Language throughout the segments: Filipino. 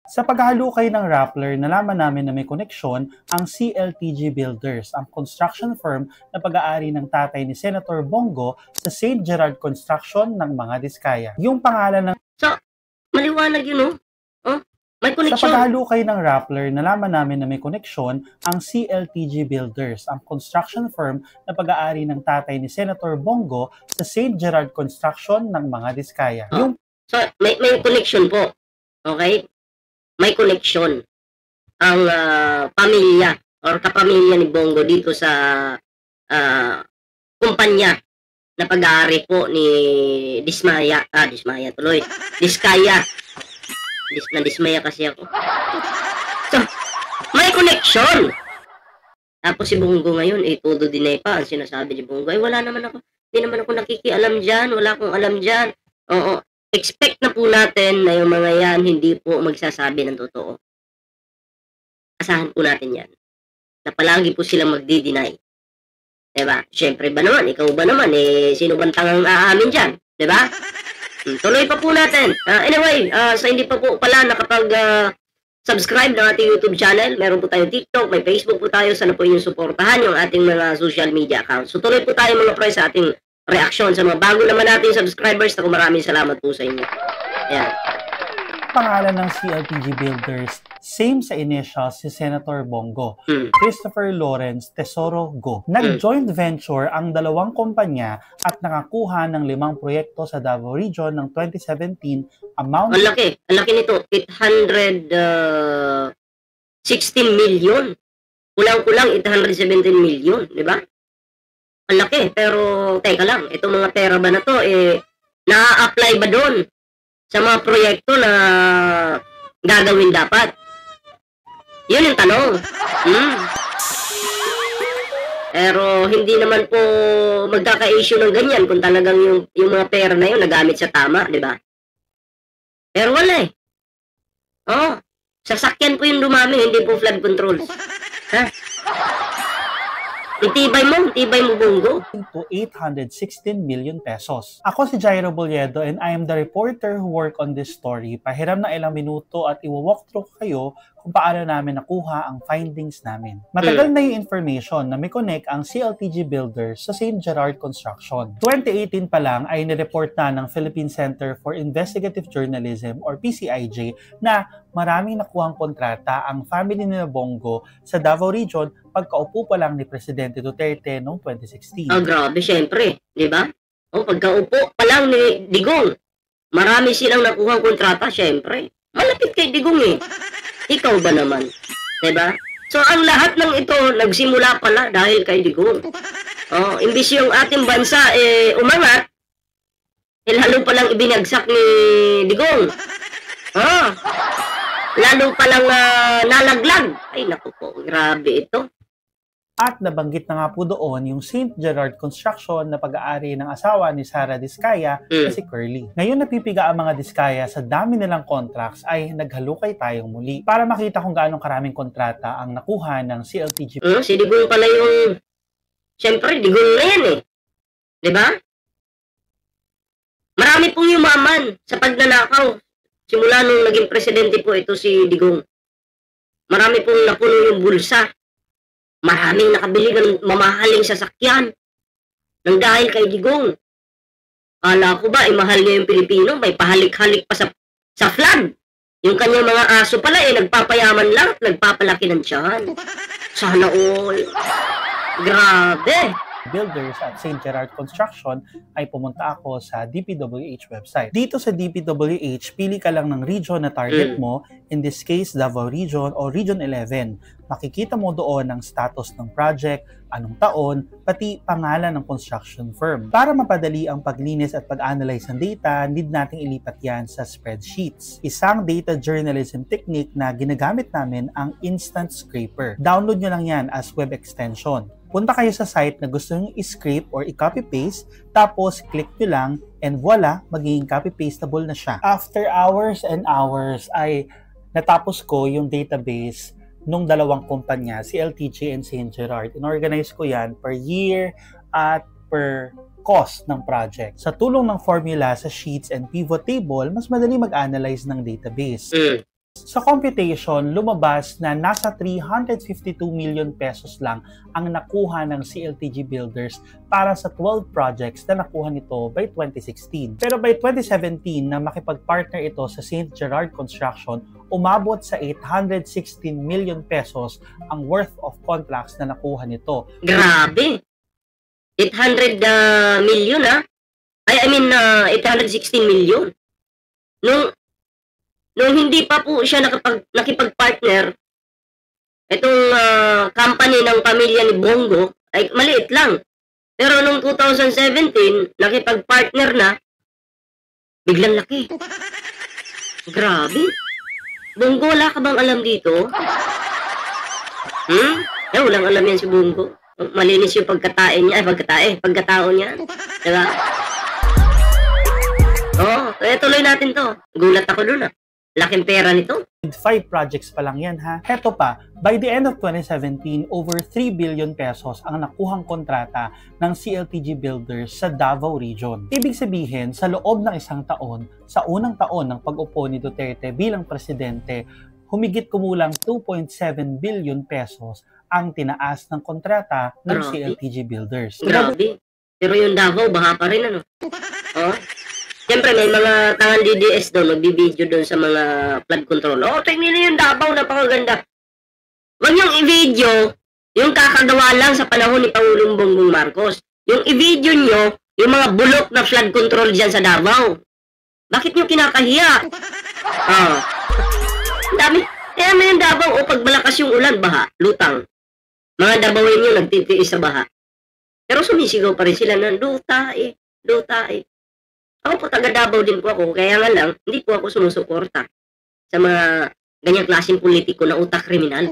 Sa paghahalukay ng Rappler, nalaman namin na may koneksyon ang CLTG Builders, ang construction firm na pag-aari ng tatay ni Senator Bongo sa St. Gerard Construction ng mga Diskaya. Yung pangalan ng... So, maliwanag yun, oh? May koneksyon. Sa paghahalukay ng Rappler, nalaman namin na may koneksyon ang CLTG Builders, ang construction firm na pag-aari ng tatay ni Senator Bongo sa St. Gerard Construction ng mga Diskaya. So, may connection po. Okay? May connection ang pamilya or kapamilya ni Bongo dito sa kumpanya na pag-aari po ni Diskaya. Dismaya kasi ako. So, may connection. Tapos si Bongo ngayon, todo dinay pa ang sinasabi ni Bongo. Wala naman ako, hindi naman ako nakikialam dyan, wala akong alam dyan. Oo. Expect na po natin na yung mga yan hindi po magsasabi ng totoo. Asahan po natin yan. Na palagi po silang magdi-deny. Diba? Siyempre ba naman, ikaw ba naman, sino bang tangang aamin dyan? Diba? Tuloy pa po natin. Anyway, sa hindi pa po pala nakapag-subscribe ng ating YouTube channel, meron po tayong TikTok, may Facebook po tayo, sana po yung suportahan yung ating mga social media accounts. So tuloy po tayo mga pre sa ating reaksyon sa mga bago naman nating subscribers. Ako maraming salamat po sa inyo. Ayan. Pangalan ng CLTG Builders, same sa initials si Senator Bongo, Christopher Lawrence Tesoro Go. Nag-joint venture ang dalawang kumpanya at nakakuha ng 5 proyekto sa Davao Region ng 2017 amount... Ang laki nito, 816 million. Kulang-kulang 817 million, di ba? Ang laki, pero teka lang, itong mga pera ba na to, na-apply ba doon sa mga proyekto na gagawin dapat? Yun yung tanong. Pero hindi naman po magkaka-issue ng ganyan kung talagang yung mga pera na yun nagamit sa tama, di ba? Pero wala sasakyan po yung dumami, hindi po flood control. Ha? Itibay mo, Bongo. To 816 million pesos. Ako si Jairo Boliedo and I am the reporter who work on this story. Pahiram na ilang minuto at i-walkthrough kayo kung paano namin nakuha ang findings namin. Matagal na yung information na may connect ang CLTG Builders sa St. Gerard Construction. 2018 pa lang ay nireport na ng Philippine Center for Investigative Journalism or PCIJ na maraming nakuhang kontrata ang family ni Bongo sa Davao Region pagkaupo pa lang ni Presidente Duterte noong 2016. Grabe, syempre, di ba? Pagkaupo pa lang ni Digong, marami silang nakuhang kontrata, syempre. Malapit kay Digong Ikaw ba naman? Di ba? So, ang lahat ng ito, nagsimula pala dahil kay Digong. Imbis yung ating bansa, umangat, lalo palang ibinagsak ni Digong. Lalo palang nalaglag. Ay, naku po, grabe ito. At nabanggit na nga po doon yung St. Gerard Construction na pag-aari ng asawa ni Sara Diskaya na si Curly. Ngayon napipiga ang mga Diskaya sa dami nilang contracts ay naghalukay tayong muli para makita kung gaano karaming kontrata ang nakuha ng CLTG. Si Digong pala yung... Siyempre, Digong na yan Diba? Marami pong yumaman sa pagnanakaw. Simula nung naging presidente po ito si Digong. Marami pong napuno yung bulsa. Maraming nakabili ng mamahaling sasakyan nang dahil kay Digong. Kala ko ba, mahal niya yung Pilipino, may pahalik-halik pa sa flag. Yung kanyang mga aso pala, nagpapayaman lang, nagpapalaki ng tiyan. Sana all. Grabe. Builders at St. Gerard Construction ay pumunta ako sa DPWH website. Dito sa DPWH, pili ka lang ng region na target mo, in this case, Davao Region o Region 11. Makikita mo doon ang status ng project, anong taon, pati pangalan ng construction firm. Para mapadali ang paglinis at pag-analyze ng data, need nating ilipat yan sa spreadsheets. Isang data journalism technique na ginagamit namin ang Instant Scraper. Download nyo lang yan as web extension. Punta kayo sa site na gusto nyo i-scrape or i-copy-paste, tapos click nyo lang, and voila, magiging copy-pastable na siya. After hours and hours ay natapos ko yung database nung dalawang kumpanya, CLTG and St. Gerard. In-organize ko yan per year at per cost ng project. Sa tulong ng formula sa sheets and pivot table, mas madali mag-analyze ng database. Sa computation, lumabas na nasa 352 million pesos lang ang nakuha ng CLTG Builders para sa 12 projects na nakuha nito by 2016. Pero by 2017 na makipag-partner ito sa St. Gerard Construction, umabot sa 816 million pesos ang worth of contracts na nakuha nito. Grabe! 800 million I mean 816 million. Nung hindi pa po siya nakipag-partner, itong company ng pamilya ni Bongo, ay maliit lang. Pero nung 2017, nakipag-partner na, biglang laki. Grabe. Bongo, wala ka bang alam dito? Walang alam yan si Bongo. Malinis yung pagkatao niya. Diba? Tuloy natin to. Gulat ako dun Laking pera nito. 5 projects pa lang yan ha. Heto pa, by the end of 2017, over 3 billion pesos ang nakuhang kontrata ng CLTG Builders sa Davao Region. Ibig sabihin, sa loob ng isang taon, sa unang taon ng pag-upo ni Duterte bilang presidente, humigit kumulang 2.7 billion pesos ang tinaas ng kontrata ng CLTG Builders. Grabe. Pero yung Davao, baha pa rin Siyempre, may mga tangan DDS doon, nagbibideo doon sa mga flood control. Tingnan niyo yung Davao, napakaganda. Huwag niyong i-video yung kakagawa lang sa panahon ni Pangulong Bongbong Marcos. Yung i-video niyo yung mga bulok na flood control dyan sa Davao. Bakit niyo kinakahiya? Dami. Kaya may yung Davao, pag malakas yung ulan, baha, lutang. Mga Davawin nyo nagtitiis sa baha. Pero sumisigaw pa rin sila na, luta. Ako po, taga Davao din po ako, kaya nga lang, hindi po ako sumusuporta sa mga ganyang klaseng politiko na utak kriminal.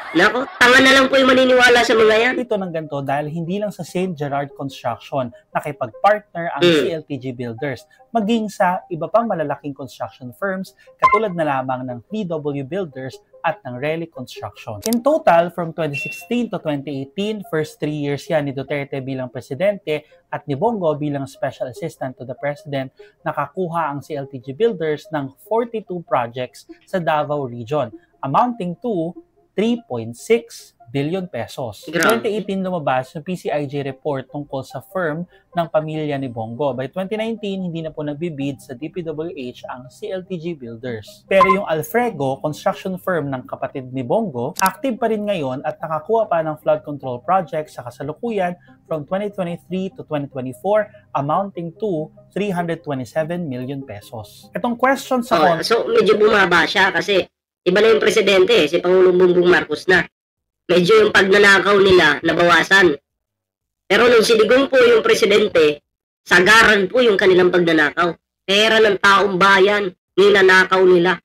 Nako, tanga na lang po yung maniniwala sa mga yan. Ito ng ganito dahil hindi lang sa St. Gerard Construction nakipag-partner ang CLTG Builders, maging sa iba pang malalaking construction firms katulad na lamang ng PW Builders at ng Relic Construction. In total, from 2016 to 2018, first 3 years yan ni Duterte bilang presidente at ni Bongo bilang special assistant to the president, nakakuha ang CLTG Builders ng 42 projects sa Davao Region, amounting to 3.6 billion pesos. 2018 lumabas yung PCIJ report tungkol sa firm ng pamilya ni Bongo. By 2019, hindi na po nagbibid sa DPWH ang CLTG Builders. Pero yung Alfrego, construction firm ng kapatid ni Bongo, active pa rin ngayon at nakakuha pa ng flood control project sa kasalukuyan from 2023 to 2024 amounting to 327 million pesos. Itong question sa so medyo bumaba siya kasi iba na yung presidente, si Pangulong Bongbong Marcos na. Medyo yung pagnanakaw nila nabawasan. Pero nung si Digong po yung presidente, sagaran po yung kanilang pagnanakaw. Pera ng taong bayan, ninanakaw nila.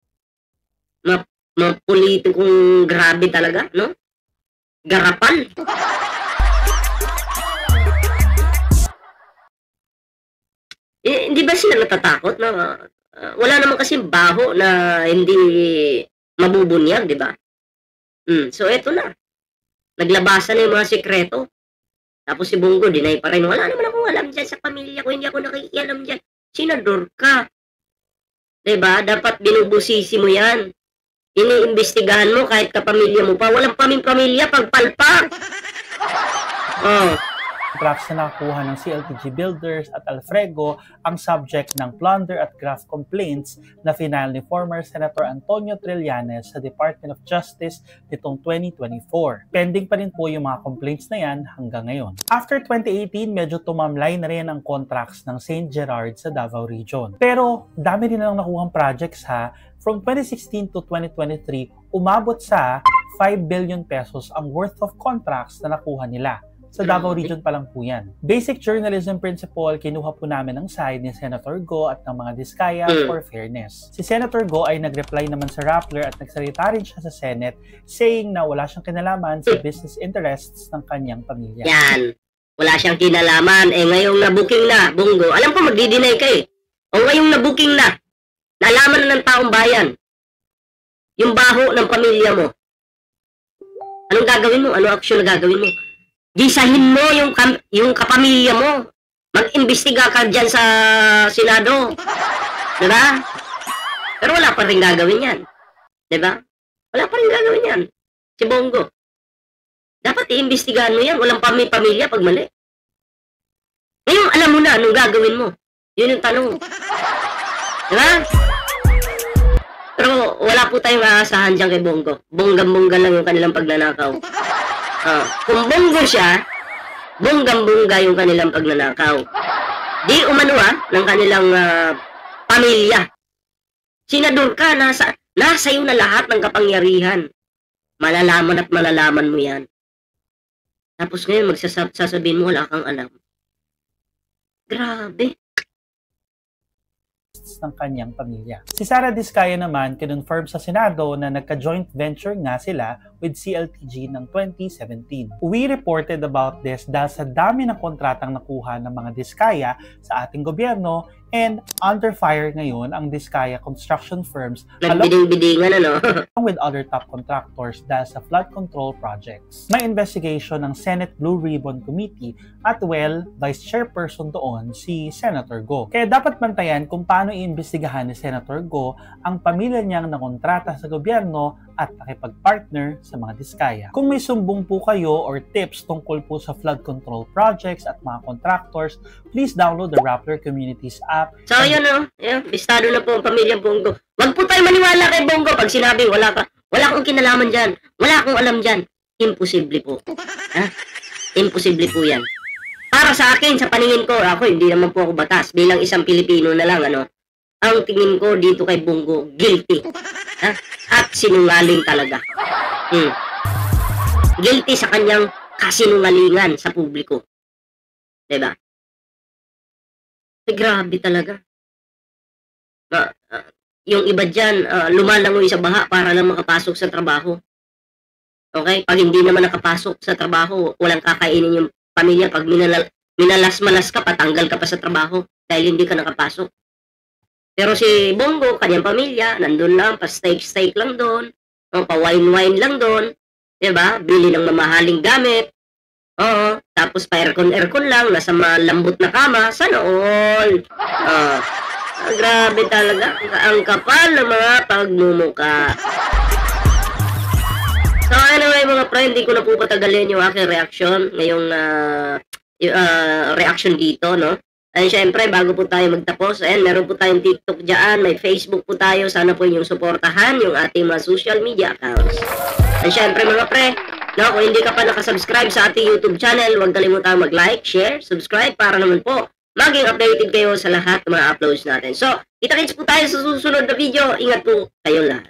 Mga politikong grabe talaga, no? Garapan. Hindi ba sila natatakot na wala naman kasi baho na hindi mabubunyag, di ba? So eto na. Naglabasan na yung mga sekreto. Tapos si Bongo, deny pa rin. Wala naman akong alam dyan sa pamilya ko. Hindi ako nakikialam dyan. Senador ka. Diba? Dapat binubusisi mo yan. Iniimbestigahan mo kahit kapamilya mo pa. Walang pamilya, pagpalpak. Drafts na nakuha ng CLTG Builders at Alfrego ang subject ng plunder at graft complaints na final ni former Senator Antonio Trillanes sa Department of Justice nitong 2024. Pending pa rin po yung mga complaints na yan hanggang ngayon. After 2018, medyo tumamlay na rin ang contracts ng St. Gerard sa Davao Region. Pero dami rin lang nakuhang projects ha. From 2016 to 2023, umabot sa 5 billion pesos ang worth of contracts na nakuha nila. Sa Davao Region pa lang po yan. Basic journalism principle, kinuha po namin ang side ni Senator Go at ng mga Diskaya for fairness. Si Senator Go ay nag-reply naman sa Rappler at nagsalita rin siya sa Senate saying na wala siyang kinalaman sa business interests ng kanyang pamilya. Yan. Wala siyang kinalaman. Ngayong na-booking na, Bongo. Alam ko magdi-deny ka ngayong na-booking na, nalaman na ng taong bayan, yung baho ng pamilya mo. Anong gagawin mo? Anong action na gagawin mo? Gisahin mo yung kapamilya mo. Mag-imbestiga ka dyan sa Senado. Diba? Pero wala pa rin gagawin yan. Diba? Wala pa rin gagawin yan. Si Bongo. Dapat iimbestigahan mo yan. Walang pamilya pag mali. Ngayon, alam mo na anong gagawin mo. Yun yung tanong. Diba? Pero wala po tayong aasahan dyan kay Bongo. Bonggang-bongga lang yung kanilang pagnanakaw. Kung Bongo siya, bonggang-bongga yung kanilang pagnanakaw. Di umano ng kanilang pamilya. Senador ka, nasa iyo na lahat ng kapangyarihan. Malalaman at malalaman mo yan. Tapos ngayon, sasabihin mo, wala kang alam. Grabe. Ng kanyang pamilya. Si Sara Diskaya naman kinonfirm sa Senado na nagka-joint venture nga sila with CLTG ng 2017. We reported about this dahil sa dami ng kontratang nakuha ng mga Diskaya sa ating gobyerno and under fire ngayon ang Diskaya construction firms nagbiding-bidingan along with other top contractors dahil sa flood control projects. May investigation ng Senate Blue Ribbon Committee at Vice Chairperson doon si Senator Go. Kaya dapat bantayan kung paano iimbestigahan ni Senator Go ang pamilya niyang nakontrata sa gobyerno at nakipag-partner sa mga Diskaya. Kung may sumbong po kayo or tips tungkol po sa flood control projects at mga contractors, please download the Rappler Communities app. So yun bistado na po ang pamilyang Bongo. Wag po tayo maniwala kay Bongo pag sinabi wala akong kinalaman dyan, wala akong alam dyan. Imposible po. Imposible po yan. Para sa akin, sa paningin ko, ako hindi naman po ako batas. Bilang isang Pilipino na lang, ang tingin ko dito kay Bongo, guilty. At sinungaling talaga. Guilty sa kanyang kasinungalingan sa publiko. Diba? Grabe talaga. Yung iba dyan, lumalangoy sa baha para lang makapasok sa trabaho. Okay? Pag hindi naman nakapasok sa trabaho, walang kakainin yung pamilya. Pag minalas-malas ka, patanggal ka pa sa trabaho dahil hindi ka nakapasok. Pero si Bongo, kanyang pamilya, nandun lang, pa-steak lang doon, pa-wine lang doon, diba? Bili ng mamahaling gamit, tapos pa-aircon lang, nasa malambot na kama, sana all. Grabe talaga, ang kapal ng mga pagmumuka. So anyway mga friend, hindi ko na po patagalin yung aking reaction, ngayong reaction dito, no? And syempre, bago po tayo magtapos, meron po tayong TikTok dyan, may Facebook po tayo, sana po inyong suportahan yung ating mga social media accounts. And syempre mga pre, kung hindi ka pa nakasubscribe sa ating YouTube channel, huwag kalimutan mag-like, share, subscribe para naman po maging updated kayo sa lahat ng mga uploads natin. So, kita-kits po tayo sa susunod na video. Ingat po kayong lahat.